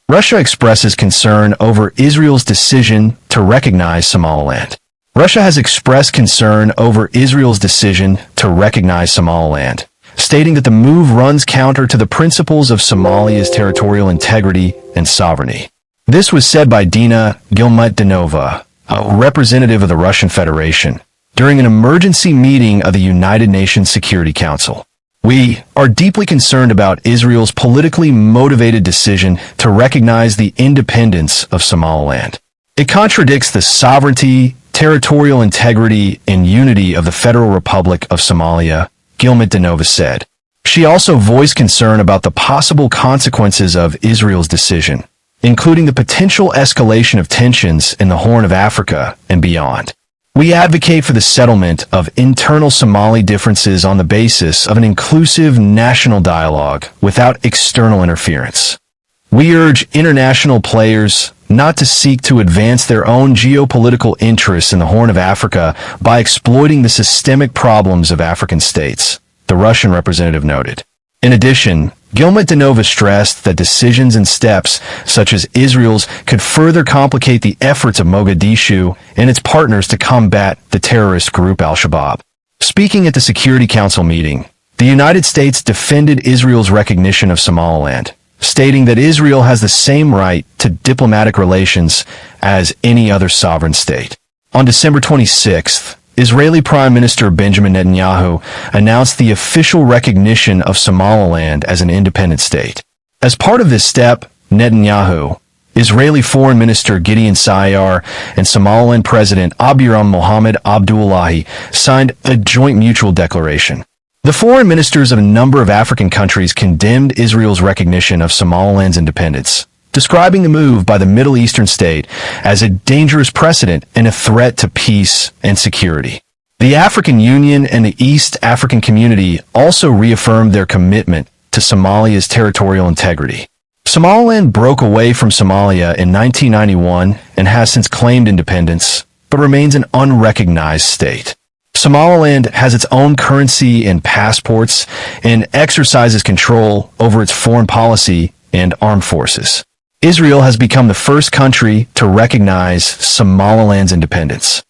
Russia expresses concern over Israel's decision to recognize Somaliland. Russia has expressed concern over Israel's decision to recognize Somaliland, stating that the move runs counter to the principles of Somalia's territorial integrity and sovereignty. This was said by Dina Gilmutdinova, a representative of the Russian Federation, during an emergency meeting of the United Nations Security Council. We are deeply concerned about Israel's politically motivated decision to recognize the independence of Somaliland. It contradicts the sovereignty, territorial integrity, and unity of the Federal Republic of Somalia, Gilmutdinova said. She also voiced concern about the possible consequences of Israel's decision, including the potential escalation of tensions in the Horn of Africa and beyond. We advocate for the settlement of internal Somali differences on the basis of an inclusive national dialogue without external interference. We urge international players not to seek to advance their own geopolitical interests in the Horn of Africa by exploiting the systemic problems of African states, the Russian representative noted. In addition, Gilmutdinova stressed that decisions and steps, such as Israel's, could further complicate the efforts of Mogadishu and its partners to combat the terrorist group Al-Shabaab. Speaking at the Security Council meeting, the United States defended Israel's recognition of Somaliland, stating that Israel has the same right to diplomatic relations as any other sovereign state. On December 26th, Israeli Prime Minister Benjamin Netanyahu announced the official recognition of Somaliland as an independent state. As part of this step, Netanyahu, Israeli Foreign Minister Gideon Saar, and Somaliland President Abdiram Mohammed Abdullahi signed a joint mutual declaration. The foreign ministers of a number of African countries condemned Israel's recognition of Somaliland's independence, describing the move by the Middle Eastern state as a dangerous precedent and a threat to peace and security. The African Union and the East African Community also reaffirmed their commitment to Somalia's territorial integrity. Somaliland broke away from Somalia in 1991 and has since claimed independence, but remains an unrecognized state. Somaliland has its own currency and passports and exercises control over its foreign policy and armed forces. Israel has become the first country to recognize Somaliland's independence.